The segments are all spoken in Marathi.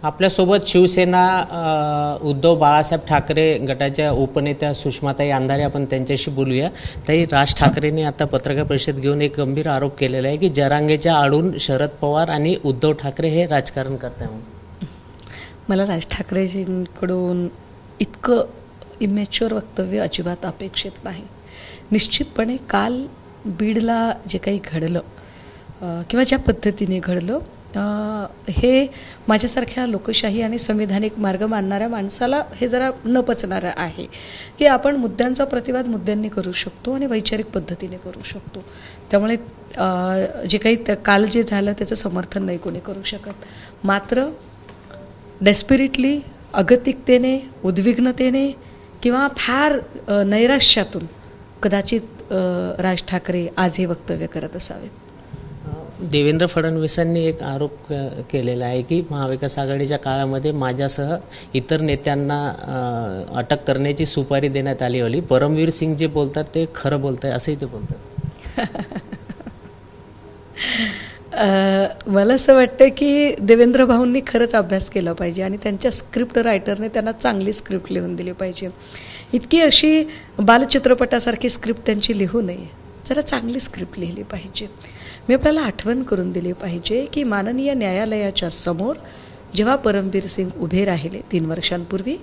आपल्यासोबत शिवसेना उद्धव बाळासाहेब ठाकरे गटाच्या उपनेत्या सुषमाताई अंधारे, आपण त्यांच्याशी बोलूया. ताई, राज ठाकरेंनी आता पत्रकार परिषद घेऊन एक गंभीर आरोप केलेला आहे की जरांगेच्या आडून शरद पवार आणि उद्धव ठाकरे हे राजकारण करतात. मला राज ठाकरेजींकडून इतकं इमॅच्युअर वक्तव्य अजिबात अपेक्षित नाही. निश्चितपणे काल बीडला जे काही घडलं किंवा ज्या पद्धतीने घडलं हे माझ्यासारख्या लोकशाही आणि संविधानिक मार्ग मानणाऱ्या माणसाला हे जरा न पचणारं आहे की आपण मुद्द्यांचा प्रतिवाद मुद्द्यांनी करू शकतो आणि वैचारिक पद्धतीने करू शकतो. त्यामुळे जे काही काल जे झालं त्याचं समर्थन नाही कोणी करू शकत. मात्र डेस्पिरिटली, अगतिकतेने, उद्विग्नतेने किंवा फार नैराश्यातून कदाचित राज ठाकरे आज हे वक्तव्य करत असावेत. देवेंद्र फडणवीसांनी एक आरोप केलेला आहे की महाविकास आघाडीच्या काळामध्ये माझ्यासह इतर नेत्यांना अटक करण्याची सुपारी देण्यात आली होती. परमवीर सिंग जे बोलतात ते खरं बोलत आहे असंही ते बोलतात. मला असं वाटतं की देवेंद्र भाऊंनी खरंच अभ्यास केला पाहिजे आणि त्यांच्या स्क्रिप्ट रायटरने त्यांना चांगली स्क्रिप्ट लिहून दिली पाहिजे. इतकी अशी बालचित्रपटासारखी स्क्रिप्ट त्यांची लिहू नये, जरा चांगली स्क्रिप्ट लिहिली पाहिजे. मी आपल्याला आठवण करून दिली पाहिजे की माननीय न्यायालयाच्या समोर जेव्हा परमवीर सिंग उभे राहिले 3 वर्षांपूर्वी,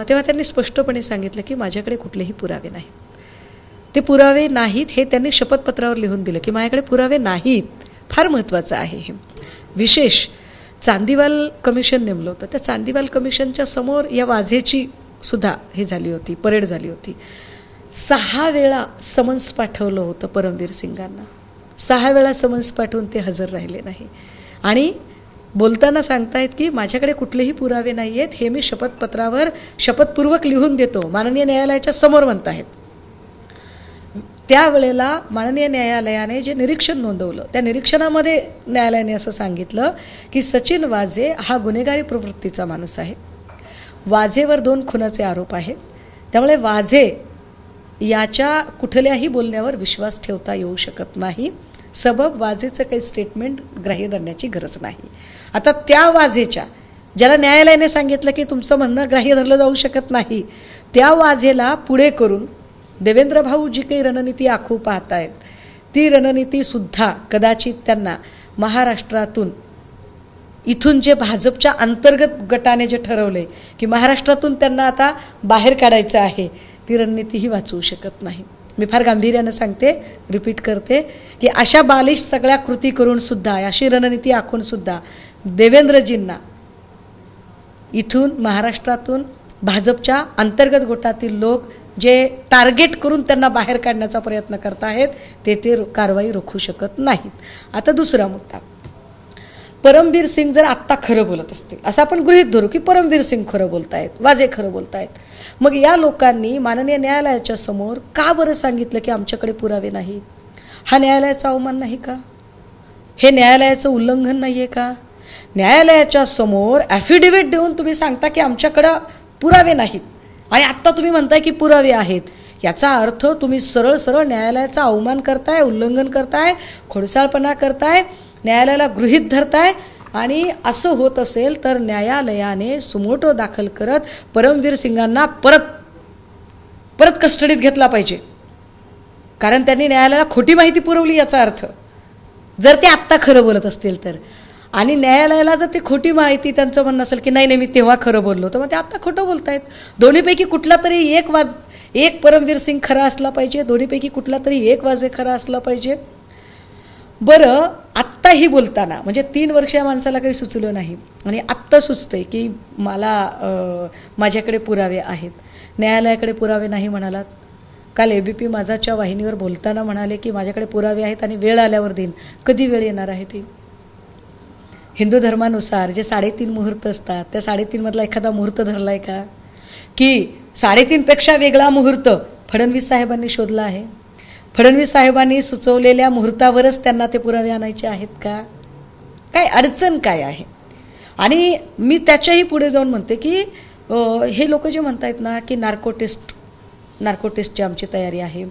तेव्हा त्यांनी स्पष्टपणे सांगितलं की माझ्याकडे कुठलेही पुरावे नाहीत. ते पुरावे नाहीत हे त्यांनी शपथपत्रावर लिहून दिलं की माझ्याकडे पुरावे नाहीत. फार महत्त्वाचं आहे हे. विशेष चांदीवाल कमिशन नेमलं होतं, त्या चांदीवाल कमिशनच्या समोर या वाझेची सुद्धा हे झाली होती, परेड झाली होती. 6 वेळा समन्स पाठवलं होतं परमवीर सिंगांना. 6 वेळा समन्स पाठवून ते हजर राहिले नाही आणि बोलताना सांगतायत की माझ्याकडे कुठलेही पुरावे नाही आहेत, हे मी शपथपत्रावर शपथपूर्वक लिहून देतो, माननीय न्यायालयाच्या समोर म्हणतायत. त्यावेळेला माननीय न्यायालयाने जे निरीक्षण नोंदवलं त्या निरीक्षणामध्ये न्यायालयाने असं सांगितलं की सचिन वाझे हा गुन्हेगारी प्रवृत्तीचा माणूस आहे. वाझेवर 2 खुनाचे आरोप आहेत. त्यामुळे वाझे याच्या कुठल्याही बोलण्यावर विश्वास ठेवता येऊ शकत नाही. सबब वाझेचं काही स्टेटमेंट ग्राह्य धरण्याची गरज नाही. आता त्या वाझेच्या ज्याला न्यायालयाने सांगितलं की तुमचं म्हणणं ग्राह्य धरलं जाऊ शकत नाही, त्या वाझेला पुढे करून देवेंद्र भाऊ जी काही रणनीती आखू पाहतायत ती रणनीतीसुद्धा कदाचित त्यांना महाराष्ट्रातून, इथून जे भाजपच्या अंतर्गत गटाने जे ठरवले की महाराष्ट्रातून त्यांना आता बाहेर काढायचं आहे, ती रणनीतीही वाचवू शकत नाही. मी फार गांभीर्यानं सांगते, रिपीट करते की अशा बालिश सगळ्या कृती करून सुद्धा, अशी रणनीती आखून सुद्धा देवेंद्रजींना इथून महाराष्ट्रातून भाजपच्या अंतर्गत गटातील लोक जे टार्गेट करून त्यांना बाहेर काढण्याचा प्रयत्न करत आहेत ते कारवाई रोखू शकत नाहीत. आता दुसरा मुद्दा, परमवीर सिंग जर आत्ता खरं बोलत असते, असं आपण गृहीत धरू की परमवीर सिंग खरं बोलतायत, वाझे खरं बोलतायत, मग या लोकांनी माननीय न्यायालयाच्या समोर का बरं सांगितलं की आमच्याकडे पुरावे नाहीत? हा न्यायालयाचा अवमान नाही का? हे न्यायालयाचं उल्लंघन नाही आहे का? न्यायालयाच्या समोर ॲफिडेव्हिट देऊन तुम्ही सांगता की आमच्याकडं पुरावे नाहीत आणि आत्ता तुम्ही म्हणताय की पुरावे आहेत. याचा अर्थ तुम्ही सरळ सरळ न्यायालयाचा अवमान करताय, उल्लंघन करताय, खोडसाळपणा करताय, न्यायालयाला गृहीत धरताय. आणि असं होत असेल तर न्यायालयाने सुमोटो दाखल करत परमवीर सिंगांना परत कस्टडीत घेतला पाहिजे, कारण त्यांनी न्यायालयाला खोटी माहिती पुरवली याचा अर्थ, जर ते आत्ता खरं बोलत असतील तर. आणि न्यायालयाला जर ते खोटी माहिती त्यांचं म्हणणं असेल की नाही नाही मी तेव्हा खरं बोललो, तर मग ते आत्ता खोटं बोलतायत. दोन्हीपैकी कुठला तरी एक परमवीर सिंग खरा असला पाहिजे, दोन्हीपैकी कुठला तरी एक वाझे खरा असला पाहिजे. बरं, आत्ताही बोलताना म्हणजे 3 वर्ष या माणसाला काही सुचलं नाही आणि आत्ता सुचतंय की माझ्याकडे पुरावे आहेत. न्यायालयाकडे पुरावे नाही म्हणालात. काल ABP माझाच्या वाहिनीवर बोलताना म्हणाले की माझ्याकडे पुरावे आहेत आणि वेळ आल्यावर देईन. कधी वेळ येणार आहे ती? हिंदू धर्मानुसार जे 3.5 मुहूर्त असतात त्या 3.5 मधला एखादा मुहूर्त धरलाय का? की 3.5 पेक्षा वेगळा मुहूर्त फडणवीस साहेबांनी शोधला आहे? फडणवीस साहेबांनी सुचवलेल्या मुहूर्तावरच त्यांना ते पुरावे आणायचे आहेत का? काय अडचण काय आहे? आणि मी त्याच्याही पुढे जाऊन म्हणते की हे लोक जे म्हणतायत ना की नार्को टेस्टची आमची तयारी आहे,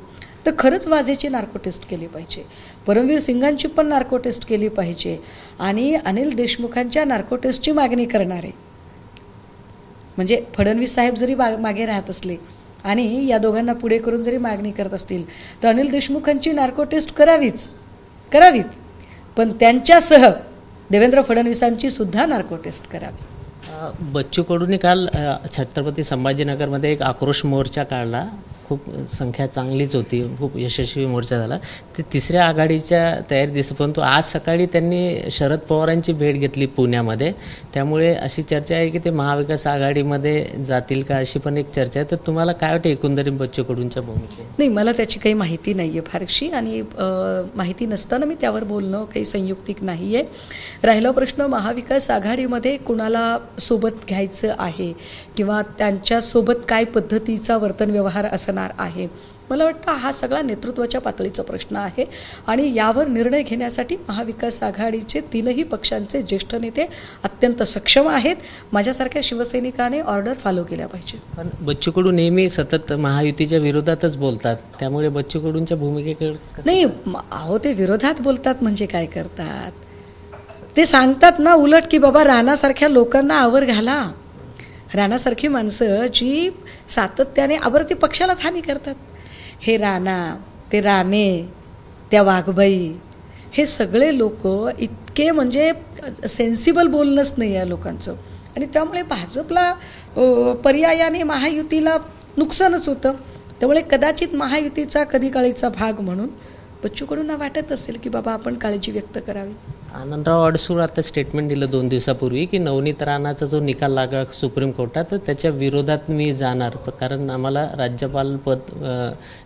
तर खरंच वाझेची नार्को टेस्ट केली पाहिजे, परमवीर सिंगांची पण नार्को टेस्ट केली पाहिजे आणि अनिल देशमुखांच्या नार्को टेस्टची मागणी करणार आहे. म्हणजे फडणवीस साहेब जरी मागे राहत असले आणि या दोघांना पुढे करून जरी मागणी करत असतील तर अनिल देशमुखांची नार्को टेस्ट करावीच, पण त्यांच्यासह देवेंद्र फडणवीसांची सुद्धा नार्को टेस्ट करावी. बच्चू कडूंनी काल छत्रपती संभाजीनगरमध्ये एक आक्रोश मोर्चा काढला. खूप संख्या चांगलीच होती, खूप यशस्वी मोर्चा झाला. ते तिसऱ्या आघाडीच्या तयारी दिसत, परंतु आज सकाळी त्यांनी शरद पवारांची भेट घेतली पुण्यामध्ये. त्यामुळे अशी चर्चा आहे की ते महाविकास आघाडीमध्ये जातील का, अशी पण एक चर्चा आहे. तर तुम्हाला काय वाटतं एकंदरीत बच्चू कडूंच्या भूमिकेत? नाही, मला त्याची काही माहिती नाही आहे फारशी, आणि माहिती नसताना मी त्यावर बोलणं काही संयुक्तिक नाही आहे. राहिला प्रश्न महाविकास आघाडीमध्ये कुणाला सोबत घ्यायचं आहे किंवा त्यांच्यासोबत काय पद्धतीचा वर्तन व्यवहार असणार आहे, मला वाटतं हा सगळा नेतृत्वाच्या पातळीचा प्रश्न आहे आणि यावर निर्णय घेण्यासाठी महाविकास आघाडीचे तीनही पक्षांचे ज्येष्ठ नेते अत्यंत सक्षम आहेत. माझ्यासारख्या शिवसैनिकाने ऑर्डर फॉलो केल्या पाहिजे. पण बच्चू कडू नेहमी सतत महायुतीच्या विरोधातच बोलतात, त्यामुळे बच्चू कडूंच्या भूमिकेकडे नाही, अहो ते विरोधात बोलतात म्हणजे काय करतात, ते सांगतात ना उलट की बाबा राणासारख्या लोकांना आवर घाला. राणासारखी माणसं जी सातत्याने ती पक्षालाच हानी करतात. हे राणा, ते राणे, त्या वाघबाई, हे सगळे लोक इतके म्हणजे सेन्सिबल बोलणंच नाही या लोकांचं, आणि त्यामुळे भाजपला पर्यायाने महायुतीला नुकसानच होतं. त्यामुळे कदाचित महायुतीचा कधी काळीचा भाग म्हणून बच्चू कडूंना वाटत असेल की बाबा आपण काळजी व्यक्त करावी. आनंदराव अडसूळ आता स्टेटमेंट दिलं 2 दिवसापूर्वी की नवनीत राणाचा जो निकाल लागला सुप्रीम कोर्टात, तर त्याच्या विरोधात मी जाणार, कारण आम्हाला राज्यपाल पद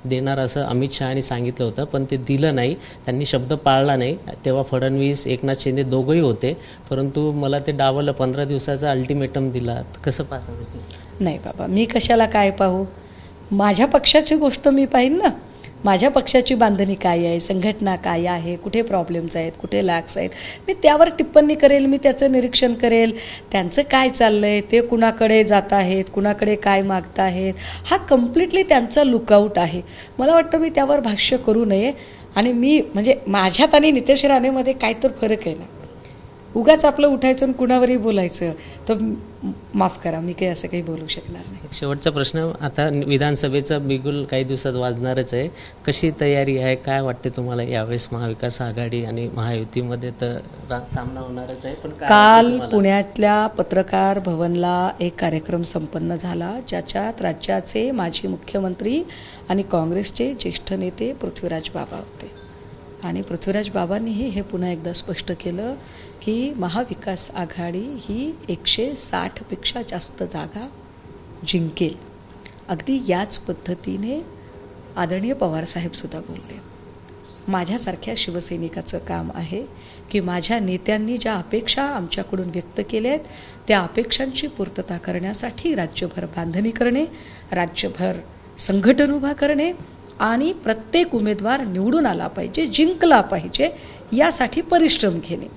देणार असं अमित शहानी सांगितलं होतं, पण ते दिलं नाही, त्यांनी शब्द पाळला नाही. तेव्हा फडणवीस, एकनाथ शिंदे दोघंही होते, परंतु मला ते डावलं, 15 दिवसाचा अल्टिमेटम दिला. कसं पाहता? नाही बाबा, मी कशाला काय पाहू, माझ्या पक्षाची गोष्ट मी पाहीन ना. माझ्या पक्षाची बांधणी काय आहे, संघटना काय आहे, कुठे प्रॉब्लेम्स आहेत, कुठे लॅक्स आहेत, मी त्यावर टिप्पणी करेल, मी त्याचं निरीक्षण करेल. त्यांचं काय चाललं आहे, ते कुणाकडे जात आहेत, कुणाकडे काय मागत आहेत, हा कम्प्लिटली त्यांचा लुकआउट आहे. मला वाटतं मी त्यावर भाष्य करू नये. आणि मी म्हणजे माझ्यात आणि नितेश राणेमध्ये काय तर फरक आहे ना, उगाच आपलं उठायचं आणि कुणावरही बोलायचं, तर माफ करा, मी काही असं काही बोलू शकणार नाही. शेवटचा प्रश्न, आता विधानसभेचा बिगुल काही दिवसात वाजणारच आहे, कशी तयारी आहे, काय वाटते तुम्हाला यावेळेस महाविकास आघाडी आणि महायुतीमध्ये तर सामना होणारच आहे, पण काल पुण्यातल्या पत्रकार भवनला एक कार्यक्रम संपन्न झाला ज्याच्यात राज्याचे माजी मुख्यमंत्री आणि काँग्रेसचे ज्येष्ठ नेते पृथ्वीराज बाबा होते. आणि पृथ्वीराज बाबांनीही हे पुन्हा एकदा स्पष्ट केलं की महाविकास आघाडी ही 160 पेक्षा जास्त जागा जिंकेल. अगदी याच पद्धतीने आदरणीय पवारसाहेबसुद्धा बोलले. माझ्यासारख्या शिवसैनिकाचं काम आहे की माझ्या नेत्यांनी ज्या अपेक्षा आमच्याकडून व्यक्त केल्या आहेत त्या अपेक्षांची पूर्तता करण्यासाठी राज्यभर बांधणी करणे, राज्यभर संघटन उभा करणे आणि प्रत्येक उमेदवार निवडून आला पाहिजे, जिंकला पाहिजे, यासाठी परिश्रम घेणे.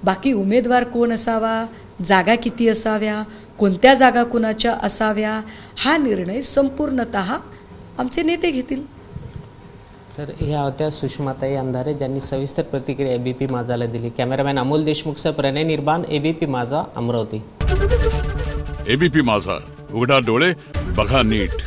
बाकी उमेदवार कोण असावा, जागा किती असाव्या, कोणत्या जागा कुणाच्या असाव्या, हा निर्णय संपूर्णतः आमचे नेते घेतील. तर ह्या होत्या सुषमाताई अंधारे, ज्यांनी सविस्तर प्रतिक्रिया एबीपी माझाला दिली. कॅमेरामॅन अमोल देशमुखसह प्रणय निर्बाण, एबीपी माझा, अमरावती. एबीपी माझा, उघडा डोळे बघा नीट.